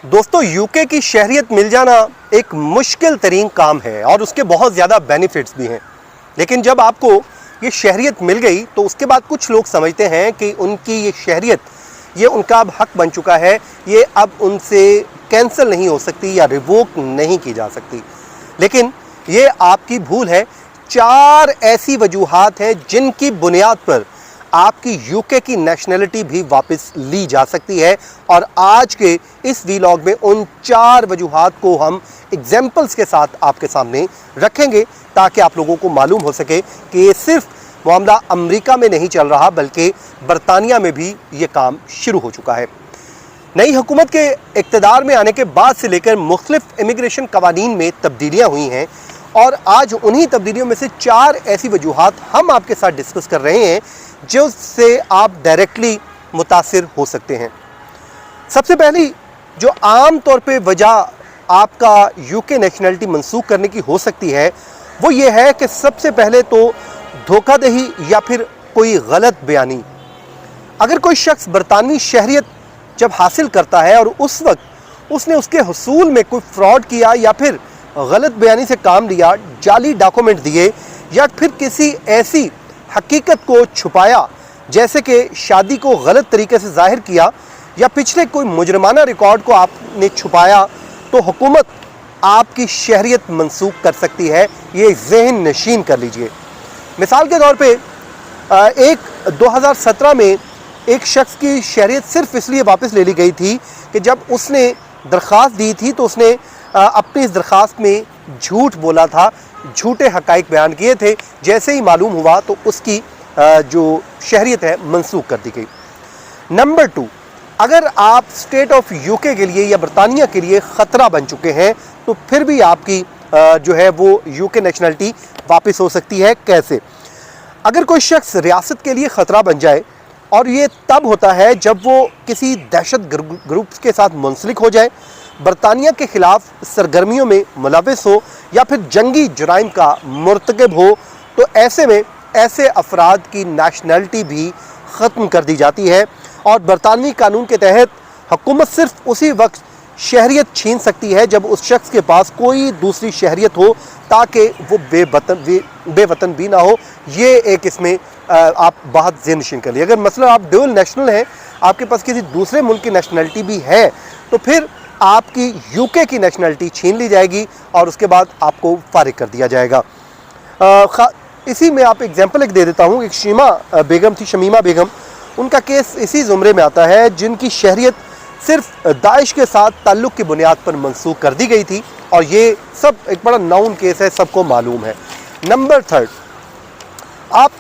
دوستو یوکے کی شہریت مل جانا ایک مشکل ترین کام ہے اور اس کے بہت زیادہ بینیفٹس بھی ہیں، لیکن جب آپ کو یہ شہریت مل گئی تو اس کے بعد کچھ لوگ سمجھتے ہیں کہ ان کی یہ شہریت یہ ان کا اب حق بن چکا ہے، یہ اب ان سے کینسل نہیں ہو سکتی یا ریووک نہیں کی جا سکتی، لیکن یہ آپ کی بھول ہے۔ 4 ایسی وجوہات ہیں جن کی بنیاد پر آپ کی یوکے کی نیشنلٹی بھی واپس لی جا سکتی ہے، اور آج کے اس ویلاگ میں ان 4 وجوہات کو ہم ایگزامپلز کے ساتھ آپ کے سامنے رکھیں گے تاکہ آپ لوگوں کو معلوم ہو سکے کہ یہ صرف معاملہ امریکہ میں نہیں چل رہا بلکہ برطانیہ میں بھی یہ کام شروع ہو چکا ہے۔ نئی حکومت کے اقتدار میں آنے کے بعد سے لے کر مختلف امیگریشن قوانین میں تبدیلیاں ہوئی ہیں، اور آج انہی تبدیلیوں میں سے 4 ایسی وجوہات ہم آپ کے ساتھ ڈسکس کر رہے ہیں جس سے آپ ڈائریکٹلی متاثر ہو سکتے ہیں۔ سب سے پہلی جو عام طور پہ وجہ آپ کا یوکے نیشنلٹی منسوخ کرنے کی ہو سکتی ہے وہ یہ ہے کہ سب سے پہلے تو دھوکہ دہی یا پھر کوئی غلط بیانی۔ اگر کوئی شخص برطانوی شہریت جب حاصل کرتا ہے اور اس وقت اس نے اس کے حصول میں کوئی فراڈ کیا یا پھر غلط بیانی سے کام لیا، جعلی ڈاکومنٹ دیے یا پھر کسی ایسی حقیقت کو چھپایا جیسے کہ شادی کو غلط طریقے سے ظاہر کیا یا پچھلے کوئی مجرمانہ ریکارڈ کو آپ نے چھپایا، تو حکومت آپ کی شہریت منسوخ کر سکتی ہے۔ یہ ذہن نشین کر لیجئے۔ مثال کے طور پہ 2017 میں ایک شخص کی شہریت صرف اس لیے واپس لے لی گئی تھی کہ جب اس نے درخواست دی تھی تو اس نے اپنی اس درخواست میں جھوٹ بولا تھا، جھوٹے حقائق بیان کیے تھے۔ جیسے ہی معلوم ہوا تو اس کی جو شہریت ہے منسوخ کر دی گئی۔ نمبر 2، اگر آپ اسٹیٹ آف یوکے کے لیے یا برطانیہ کے لیے خطرہ بن چکے ہیں تو پھر بھی آپ کی جو ہے وہ یوکے نیشنلٹی واپس ہو سکتی ہے۔ کیسے؟ اگر کوئی شخص ریاست کے لیے خطرہ بن جائے، اور یہ تب ہوتا ہے جب وہ کسی دہشت گروپ کے ساتھ منسلک ہو جائے، برطانیہ کے خلاف سرگرمیوں میں ملوث ہو یا پھر جنگی جرائم کا مرتکب ہو، تو ایسے میں ایسے افراد کی نیشنلٹی بھی ختم کر دی جاتی ہے، اور برطانوی قانون کے تحت حکومت صرف اسی وقت شہریت چھین سکتی ہے جب اس شخص کے پاس کوئی دوسری شہریت ہو تاکہ وہ بے وطن بھی نہ ہو۔ یہ ایک اس میں آپ بہت ذہن نشین کر لیے۔ اگر مثلا آپ ڈوئل نیشنل ہیں، آپ کے پاس کسی دوسرے ملک کی نیشنلٹی بھی ہے، تو پھر آپ کی یوکے کی نیشنلٹی چھین لی جائے گی اور اس کے بعد آپ کو فارغ کر دیا جائے گا۔ اسی میں آپ ایگزامپل ایک دے دیتا ہوں۔ ایک شمیمہ بیگم، ان کا کیس اسی زمرے میں آتا ہے جن کی شہریت صرف داعش کے ساتھ تعلق کی بنیاد پر منسوخ کر دی گئی تھی، اور یہ سب ایک بڑا ناؤن کیس ہے، سب کو معلوم ہے۔ نمبر 3، آپ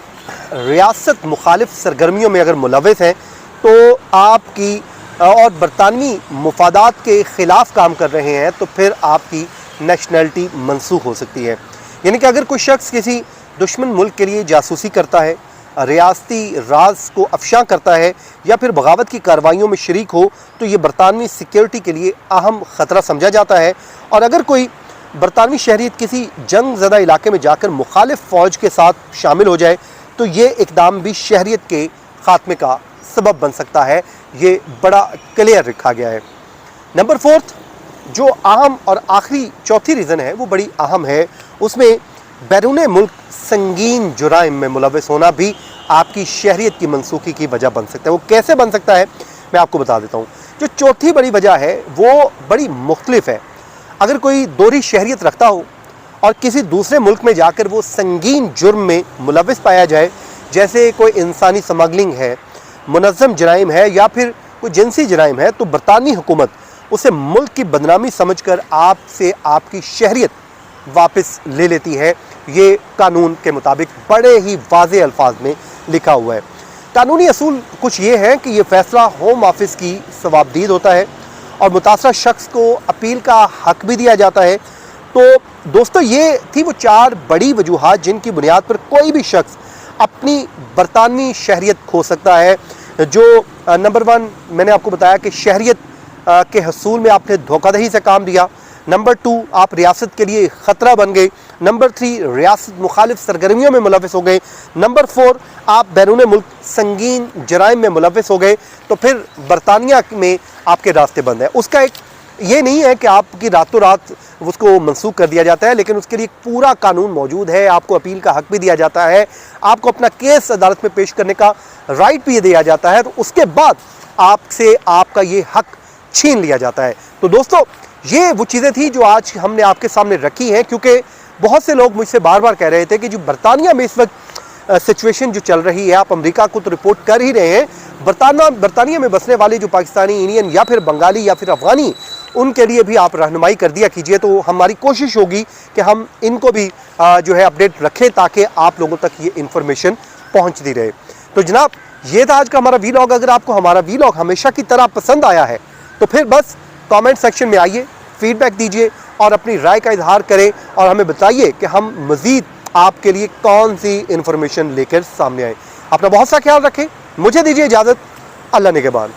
ریاست مخالف سرگرمیوں میں اگر ملوث ہیں تو آپ کی اور برطانوی مفادات کے خلاف کام کر رہے ہیں تو پھر آپ کی نیشنلٹی منسوخ ہو سکتی ہے۔ یعنی کہ اگر کوئی شخص کسی دشمن ملک کے لیے جاسوسی کرتا ہے، ریاستی راز کو افشاں کرتا ہے یا پھر بغاوت کی کارروائیوں میں شریک ہو تو یہ برطانوی سیکیورٹی کے لیے اہم خطرہ سمجھا جاتا ہے، اور اگر کوئی برطانوی شہریت کسی جنگ زدہ علاقے میں جا کر مخالف فوج کے ساتھ شامل ہو جائے تو یہ اقدام بھی شہریت کے خاتمے کا سبب بن سکتا ہے۔ یہ بڑا کلیئر رکھا گیا ہے۔ نمبر 4، جو اہم اور آخری چوتھی ریزن ہے وہ بڑی اہم ہے، اس میں بیرون ملک سنگین جرائم میں ملوث ہونا بھی آپ کی شہریت کی منسوخی کی وجہ بن سکتا ہے۔ وہ کیسے بن سکتا ہے میں آپ کو بتا دیتا ہوں۔ جو چوتھی بڑی وجہ ہے وہ بڑی مختلف ہے۔ اگر کوئی دوہری شہریت رکھتا ہو اور کسی دوسرے ملک میں جا کر وہ سنگین جرم میں ملوث پایا جائے، جیسے کوئی انسانی سمگلنگ ہے، منظم جرائم ہے یا پھر کوئی جنسی جرائم ہے، تو برطانوی حکومت اسے ملک کی بدنامی سمجھ کر آپ سے آپ کی شہریت واپس لے لیتی ہے۔ یہ قانون کے مطابق بڑے ہی واضح الفاظ میں لکھا ہوا ہے۔ قانونی اصول کچھ یہ ہے کہ یہ فیصلہ ہوم آفس کی ثوابدید ہوتا ہے اور متاثرہ شخص کو اپیل کا حق بھی دیا جاتا ہے۔ تو دوستو یہ تھی وہ 4 بڑی وجوہات جن کی بنیاد پر کوئی بھی شخص اپنی برطانوی شہریت کھو سکتا ہے۔ جو نمبر 1 میں نے آپ کو بتایا کہ شہریت کے حصول میں آپ نے دھوکہ دہی سے کام لیا۔ نمبر 2، آپ ریاست کے لیے خطرہ بن گئے۔ نمبر 3، ریاست مخالف سرگرمیوں میں ملوث ہو گئے۔ نمبر 4، آپ بیرون ملک سنگین جرائم میں ملوث ہو گئے، تو پھر برطانیہ میں آپ کے راستے بند ہیں۔ اس کا ایک یہ نہیں ہے کہ آپ کی راتوں رات اس کو منسوخ کر دیا جاتا ہے، لیکن اس کے لیے ایک پورا قانون موجود ہے، آپ کو اپیل کا حق بھی دیا جاتا ہے، آپ کو اپنا کیس عدالت میں پیش کرنے کا رائٹ بھی دیا جاتا ہے، تو اس کے بعد آپ سے آپ کا یہ حق چھین لیا جاتا ہے۔ تو دوستو، یہ وہ چیزیں تھیں جو آج ہم نے آپ کے سامنے رکھی ہیں، کیونکہ بہت سے لوگ مجھ سے بار بار کہہ رہے تھے کہ جو برطانیہ میں اس وقت سچویشن جو چل رہی ہے، آپ امریکہ کو تو رپورٹ کر ہی رہے ہیں، برطانیہ میں بسنے والے جو پاکستانی، انڈین یا پھر بنگالی یا پھر افغانی، ان کے لیے بھی آپ رہنمائی کر دیا کیجئے۔ تو ہماری کوشش ہوگی کہ ہم ان کو بھی جو ہے اپڈیٹ رکھیں تاکہ آپ لوگوں تک یہ انفارمیشن پہنچتی رہے۔ تو جناب، یہ تھا آج کا ہمارا ویلاگ۔ اگر آپ کو ہمارا ویلاگ ہمیشہ کی طرح پسند آیا ہے تو پھر بس کامنٹ سیکشن میں آئیے، فیڈ بیک دیجئے اور اپنی رائے کا اظہار کریں، اور ہمیں بتائیے کہ ہم مزید آپ کے لیے کون سی انفارمیشن لے کر سامنے آئیں۔ اپنا بہت سا خیال رکھیں، مجھے دیجیے اجازت، اللہ نگہبان۔